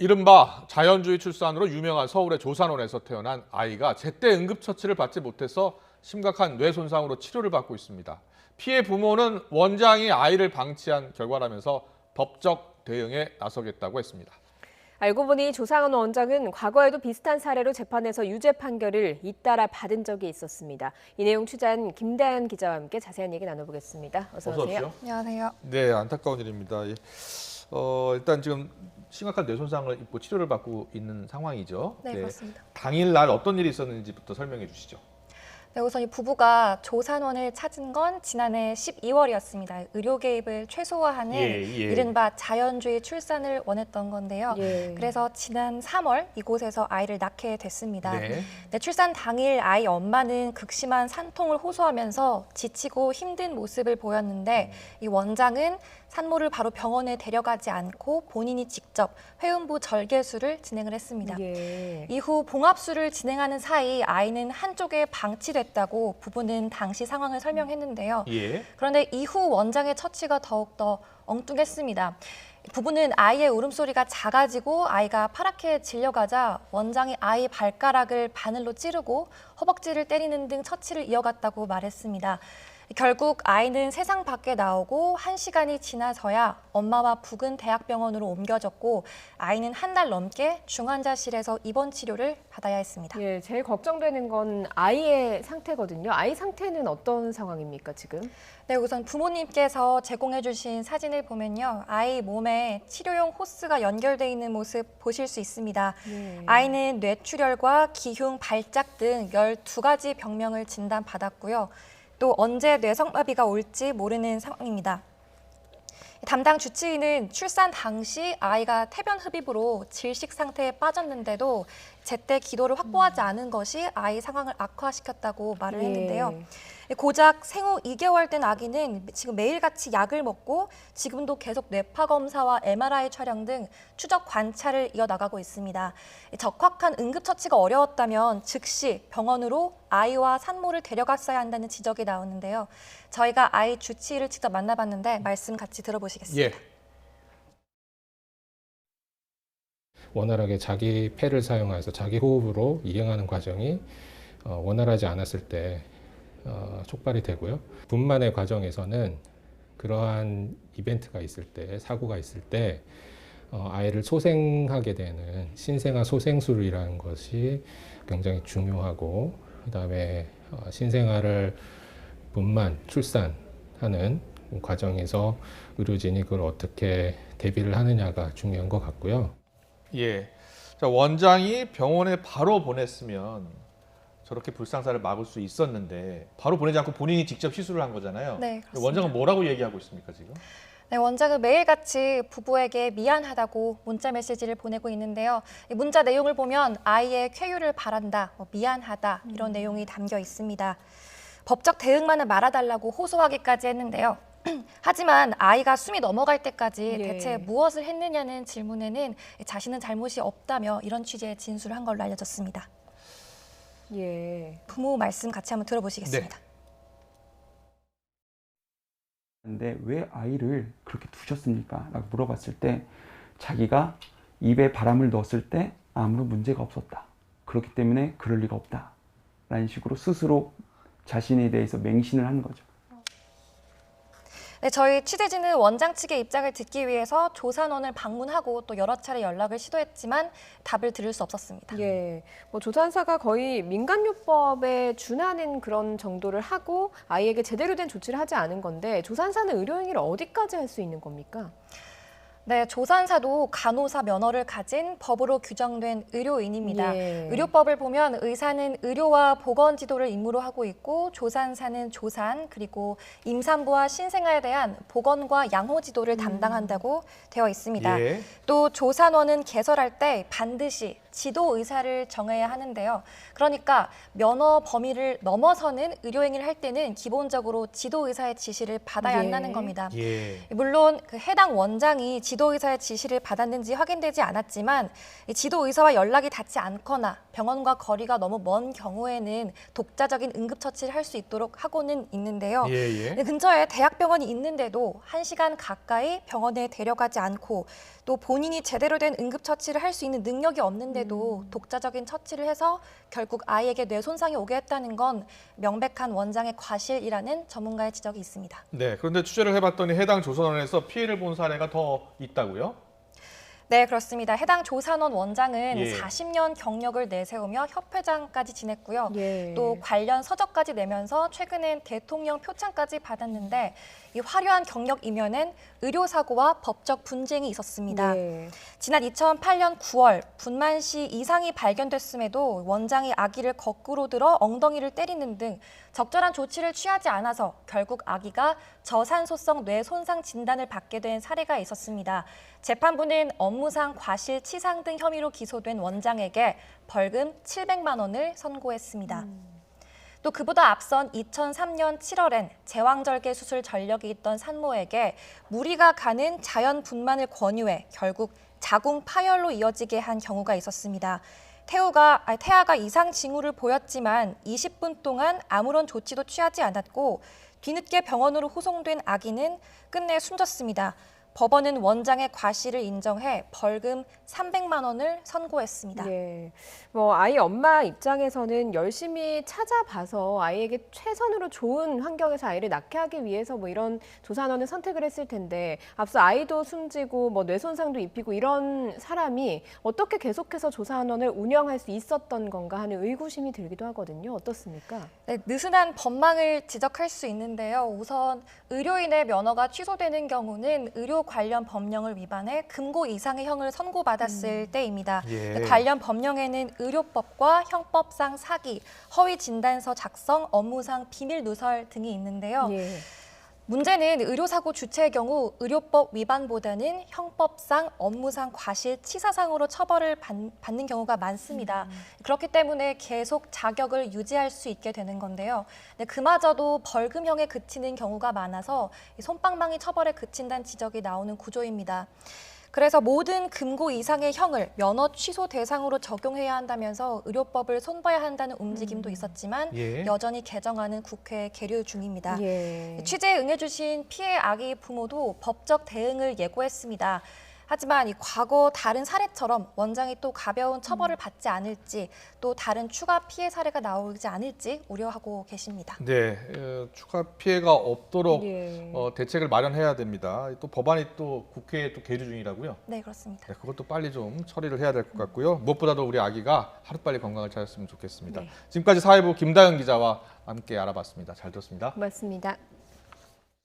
이른바 자연주의 출산으로 유명한 서울의 조산원에서 태어난 아이가 제때 응급처치를 받지 못해서 심각한 뇌 손상으로 치료를 받고 있습니다. 피해 부모는 원장이 아이를 방치한 결과라면서 법적 대응에 나서겠다고 했습니다. 알고 보니 조상원 원장은 과거에도 비슷한 사례로 재판에서 유죄 판결을 잇따라 받은 적이 있었습니다. 이 내용 취재한 김다연 기자와 함께 자세한 얘기 나눠보겠습니다. 어서 오세요. 안녕하세요. 네, 안타까운 일입니다. 일단 지금 심각한 뇌 손상을 입고 치료를 받고 있는 상황이죠. 네, 그렇습니다. 당일날 어떤 일이 있었는지부터 설명해 주시죠. 네, 우선 이 부부가 조산원을 찾은 건 지난해 12월이었습니다. 의료 개입을 최소화하는 이른바 자연주의 출산을 원했던 건데요. 그래서 지난 3월 이곳에서 아이를 낳게 됐습니다. 네, 출산 당일 아이 엄마는 극심한 산통을 호소하면서 지치고 힘든 모습을 보였는데 이 원장은 산모를 바로 병원에 데려가지 않고 본인이 직접 회음부 절개술을 진행을 했습니다. 이후 봉합술을 진행하는 사이 아이는 한쪽에 방치됐다고 부부는 당시 상황을 설명했는데요. 그런데 이후 원장의 처치가 더욱더 엉뚱했습니다. 부부는 아이의 울음소리가 작아지고 아이가 파랗게 질려가자 원장이 아이 발가락을 바늘로 찌르고 허벅지를 때리는 등 처치를 이어갔다고 말했습니다. 결국 아이는 세상 밖에 나오고 1시간이 지나서야 엄마와 부근 대학병원으로 옮겨졌고 아이는 한 달 넘게 중환자실에서 입원 치료를 받아야 했습니다. 제일 걱정되는 건 아이의 상태거든요. 아이 상태는 어떤 상황입니까, 지금? 네, 우선 부모님께서 제공해 주신 사진을 보면요. 아이 몸에 치료용 호스가 연결돼 있는 모습 보실 수 있습니다. 아이는 뇌출혈과 기흉, 발작 등 12가지 병명을 진단받았고요. 또 언제 뇌성마비가 올지 모르는 상황입니다. 담당 주치의는 출산 당시 아이가 태변 흡입으로 질식 상태에 빠졌는데도 제때 기도를 확보하지 않은 것이 아이 상황을 악화시켰다고 말을 했는데요. 고작 생후 2개월 된 아기는 지금 매일같이 약을 먹고 지금도 계속 뇌파 검사와 MRI 촬영 등 추적 관찰을 이어나가고 있습니다. 적확한 응급처치가 어려웠다면 즉시 병원으로 아이와 산모를 데려갔어야 한다는 지적이 나오는데요. 저희가 아이 주치의를 직접 만나봤는데 말씀 같이 들어보시겠습니다. 원활하게 자기 폐를 사용해서 자기 호흡으로 이행하는 과정이 원활하지 않았을 때 촉발이 되고요. 분만의 과정에서는 그러한 이벤트가 있을 때, 사고가 있을 때 아이를 소생하게 되는 신생아 소생술이라는 것이 굉장히 중요하고, 그다음에 신생아를 분만, 출산하는 과정에서 의료진이 그걸 어떻게 대비를 하느냐가 중요한 것 같고요. 자, 원장이 병원에 바로 보냈으면 저렇게 불상사를 막을 수 있었는데 바로 보내지 않고 본인이 직접 시술을 한 거잖아요. 네, 그렇습니다. 원장은 뭐라고 얘기하고 있습니까, 지금? 네, 원장은 매일같이 부부에게 미안하다고 문자 메시지를 보내고 있는데요. 이 문자 내용을 보면 아이의 쾌유를 바란다, 미안하다 이런 내용이 담겨 있습니다. 법적 대응만은 말아달라고 호소하기까지 했는데요. 하지만 아이가 숨이 넘어갈 때까지 대체 무엇을 했느냐는 질문에는 자신은 잘못이 없다며 이런 취지의 진술을 한 걸로 알려졌습니다. 부모 말씀 같이 한번 들어보시겠습니다. 근데 왜 아이를 그렇게 두셨습니까? 라고 물어봤을 때 자기가 입에 바람을 넣었을 때 아무런 문제가 없었다. 그렇기 때문에 그럴 리가 없다. 라는 식으로 스스로 자신에 대해서 맹신을 한 거죠. 네, 저희 취재진은 원장 측의 입장을 듣기 위해서 조산원을 방문하고 또 여러 차례 연락을 시도했지만 답을 들을 수 없었습니다. 조산사가 거의 민간요법에 준하는 그런 정도를 하고 아이에게 제대로 된 조치를 하지 않은 건데 조산사는 의료행위를 어디까지 할 수 있는 겁니까? 네, 조산사도 간호사 면허를 가진 법으로 규정된 의료인입니다. 의료법을 보면 의사는 의료와 보건 지도를 임무로 하고 있고 조산사는 조산 그리고 임산부와 신생아에 대한 보건과 양호 지도를 담당한다고 되어 있습니다. 또 조산원은 개설할 때 반드시 지도 의사를 정해야 하는데요. 그러니까 면허 범위를 넘어서는 의료행위를 할 때는 기본적으로 지도 의사의 지시를 받아야 한다는 겁니다. 물론 그 해당 원장이 지도 의사의 지시를 받았는지 확인되지 않았지만 이 지도 의사와 연락이 닿지 않거나 병원과 거리가 너무 먼 경우에는 독자적인 응급처치를 할 수 있도록 하고는 있는데요. 근처에 대학병원이 있는데도 1시간 가까이 병원에 데려가지 않고 또 본인이 제대로 된 응급처치를 할 수 있는 능력이 없는데도 독자적인 처치를 해서 결국 아이에게 뇌 손상이 오게 했다는 건 명백한 원장의 과실이라는 전문가의 지적이 있습니다. 네, 그런데 취재를 해봤더니 해당 조선원에서 피해를 본 사례가 더 있다고요? 네, 그렇습니다. 해당 조산원 원장은 40년 경력을 내세우며 협회장까지 지냈고요. 또 관련 서적까지 내면서 최근엔 대통령 표창까지 받았는데 이 화려한 경력 이면엔 의료사고와 법적 분쟁이 있었습니다. 지난 2008년 9월 분만시 이상이 발견됐음에도 원장이 아기를 거꾸로 들어 엉덩이를 때리는 등 적절한 조치를 취하지 않아서 결국 아기가 저산소성 뇌 손상 진단을 받게 된 사례가 있었습니다. 재판부는 업무상 과실치상 등 혐의로 기소된 원장에게 벌금 700만 원을 선고했습니다. 또 그보다 앞선 2003년 7월엔 제왕절개 수술 전력이 있던 산모에게 무리가 가는 자연 분만을 권유해 결국 자궁 파열로 이어지게 한 경우가 있었습니다. 태아가 이상 징후를 보였지만 20분 동안 아무런 조치도 취하지 않았고 뒤늦게 병원으로 후송된 아기는 끝내 숨졌습니다. 법원은 원장의 과실을 인정해 벌금 300만 원을 선고했습니다. 아이 엄마 입장에서는 열심히 찾아봐서 아이에게 최선으로 좋은 환경에서 아이를 낳게 하기 위해서 이런 조산원을 선택을 했을 텐데 앞서 아이도 숨지고 뇌 손상도 입히고 이런 사람이 어떻게 계속해서 조산원을 운영할 수 있었던 건가 하는 의구심이 들기도 하거든요. 어떻습니까? 네, 느슨한 법망을 지적할 수 있는데요. 우선 의료인의 면허가 취소되는 경우는 의료 관련 법령을 위반해 금고 이상의 형을 선고받았을 때입니다. 관련 법령에는 의료법과 형법상 사기, 허위 진단서 작성, 업무상 비밀 누설 등이 있는데요. 문제는 의료사고 주체의 경우 의료법 위반보다는 형법상, 업무상 과실치사상으로 처벌을 받는 경우가 많습니다. 그렇기 때문에 계속 자격을 유지할 수 있게 되는 건데요. 그마저도 벌금형에 그치는 경우가 많아서 솜방망이 처벌에 그친다는 지적이 나오는 구조입니다. 그래서 모든 금고 이상의 형을 면허 취소 대상으로 적용해야 한다면서 의료법을 손봐야 한다는 움직임도 있었지만 여전히 개정안은 국회에 계류 중입니다. 취재에 응해주신 피해 아기 부모도 법적 대응을 예고했습니다. 하지만 이 과거 다른 사례처럼 원장이 또 가벼운 처벌을 받지 않을지 또 다른 추가 피해 사례가 나오지 않을지 우려하고 계십니다. 네, 추가 피해가 없도록 대책을 마련해야 됩니다. 또 법안이 또 국회에 또 계류 중이라고요? 네, 그렇습니다. 네, 그것도 빨리 좀 처리를 해야 될 것 같고요. 무엇보다도 우리 아기가 하루빨리 건강을 찾았으면 좋겠습니다. 지금까지 사회부 김다연 기자와 함께 알아봤습니다. 잘 들었습니다. 고맙습니다.